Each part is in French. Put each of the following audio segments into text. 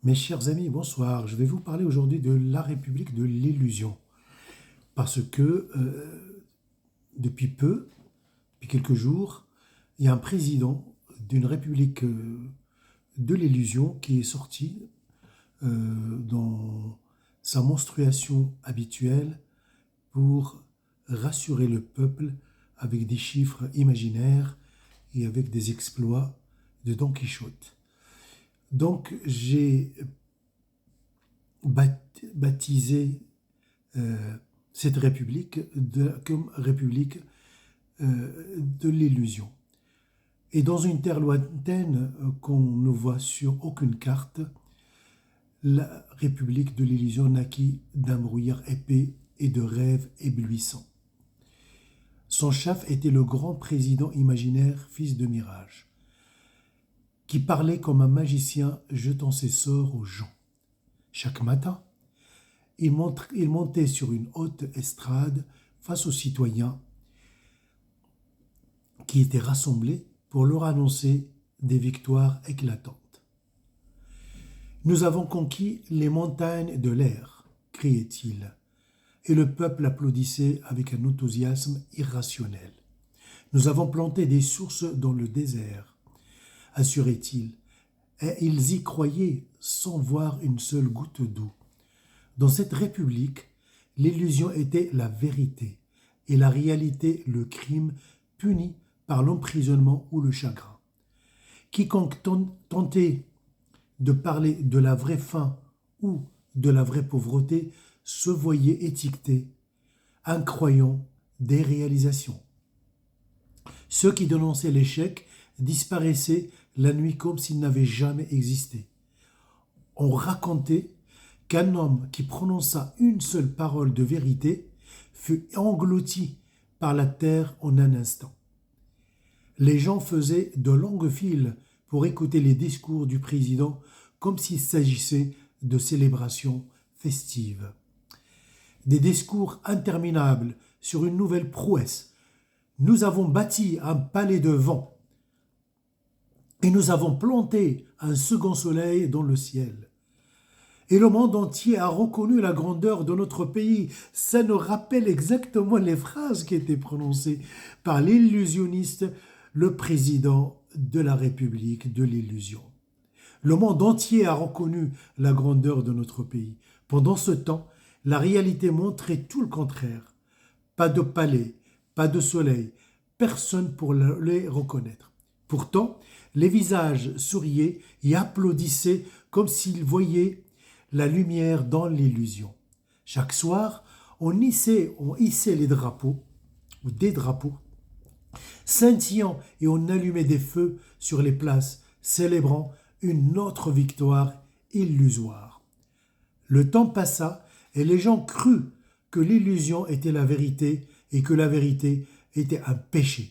Mes chers amis, bonsoir. Je vais vous parler aujourd'hui de la République de l'illusion. Parce que depuis quelques jours, il y a un président d'une République de l'illusion qui est sorti dans sa monstruation habituelle pour rassurer le peuple avec des chiffres imaginaires et avec des exploits de Don Quichotte. Donc j'ai baptisé cette république comme république de l'illusion. Et dans une terre lointaine qu'on ne voit sur aucune carte, la république de l'illusion naquit d'un brouillard épais et de rêves éblouissants. Son chef était le grand président imaginaire, fils de mirage, qui parlait comme un magicien jetant ses sorts aux gens. Chaque matin, il montait sur une haute estrade face aux citoyens qui étaient rassemblés pour leur annoncer des victoires éclatantes. Nous avons conquis les montagnes de l'air, criait-il, et le peuple applaudissait avec un enthousiasme irrationnel. Nous avons planté des sources dans le désert, assurait-il, et ils y croyaient sans voir une seule goutte d'eau. Dans cette république, l'illusion était la vérité et la réalité le crime puni par l'emprisonnement ou le chagrin. Quiconque tentait de parler de la vraie faim ou de la vraie pauvreté se voyait étiqueté, incroyant des réalisations. Ceux qui dénonçaient l'échec disparaissaient la nuit comme s'il n'avait jamais existé. On racontait qu'un homme qui prononça une seule parole de vérité fut englouti par la terre en un instant. Les gens faisaient de longues files pour écouter les discours du président comme s'il s'agissait de célébrations festives. Des discours interminables sur une nouvelle prouesse. Nous avons bâti un palais de vent et nous avons planté un second soleil dans le ciel. Et le monde entier a reconnu la grandeur de notre pays. Ça nous rappelle exactement les phrases qui étaient prononcées par l'illusionniste, le président de la République de l'illusion. Le monde entier a reconnu la grandeur de notre pays. Pendant ce temps, la réalité montrait tout le contraire. Pas de palais, pas de soleil, personne pour les reconnaître. Pourtant, les visages souriaient et applaudissaient comme s'ils voyaient la lumière dans l'illusion. Chaque soir, on hissait les drapeaux, ou des drapeaux, scintillant, et on allumait des feux sur les places, célébrant une autre victoire illusoire. Le temps passa et les gens crurent que l'illusion était la vérité et que la vérité était un péché.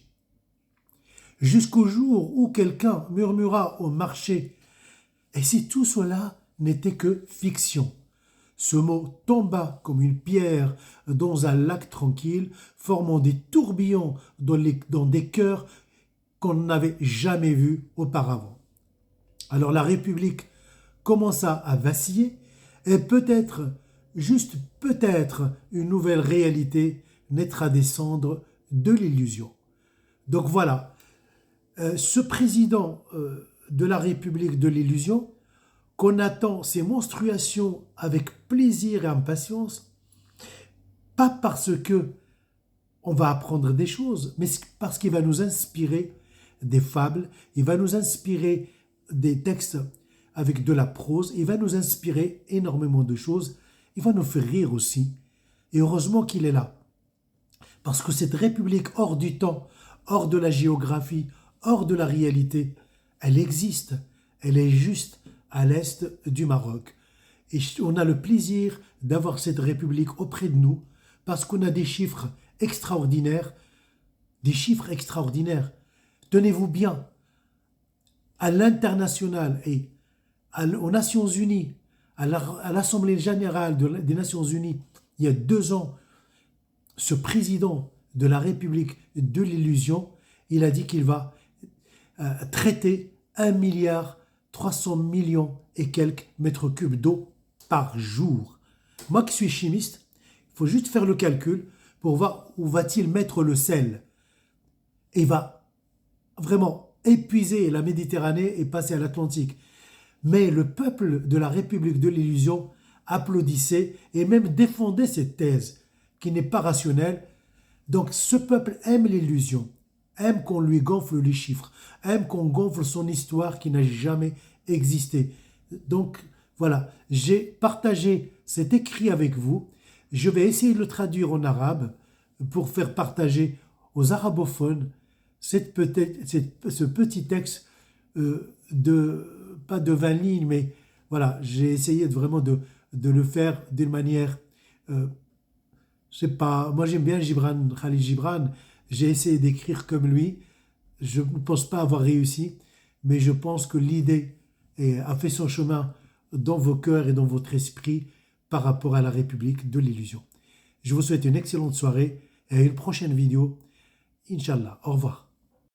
Jusqu'au jour où quelqu'un murmura au marché « Et si tout cela n'était que fiction ?» Ce mot tomba comme une pierre dans un lac tranquille, formant des tourbillons dans des cœurs qu'on n'avait jamais vus auparavant. Alors la République commença à vaciller et peut-être, juste peut-être, une nouvelle réalité naîtra des cendres de l'illusion. Donc voilà, ce président de la République de l'illusion, qu'on attend ces monstruations avec plaisir et impatience, pas parce que on va apprendre des choses, mais parce qu'il va nous inspirer des fables, il va nous inspirer des textes avec de la prose, il va nous inspirer énormément de choses, il va nous faire rire aussi. Et heureusement qu'il est là. Parce que cette république hors du temps, hors de la géographie, hors de la réalité, elle existe, elle est juste à l'est du Maroc. Et on a le plaisir d'avoir cette république auprès de nous parce qu'on a des chiffres extraordinaires. Des chiffres extraordinaires. Tenez-vous bien, à l'international et aux Nations Unies, à l'Assemblée générale des Nations Unies, il y a 2 ans, ce président de la République de l'illusion, il a dit qu'il va traiter 1,3 milliard 300 millions et quelques mètres cubes d'eau par jour. Moi qui suis chimiste, il faut juste faire le calcul pour voir où va-t-il mettre le sel. Et il va vraiment épuiser la Méditerranée et passer à l'Atlantique. Mais le peuple de la République de l'Illusion applaudissait et même défendait cette thèse qui n'est pas rationnelle. Donc ce peuple aime l'illusion, aime qu'on lui gonfle les chiffres, aime qu'on gonfle son histoire qui n'a jamais existé. Donc voilà, j'ai partagé cet écrit avec vous. Je vais essayer de le traduire en arabe pour faire partager aux arabophones ce petit texte pas de 20 lignes, mais voilà, j'ai essayé de le faire d'une manière, je sais pas, moi j'aime bien Gibran, Khalil Gibran, j'ai essayé d'écrire comme lui, je ne pense pas avoir réussi, mais je pense que l'idée a fait son chemin dans vos cœurs et dans votre esprit par rapport à la République de l'Illusion. Je vous souhaite une excellente soirée et à une prochaine vidéo. Inch'Allah. Au revoir.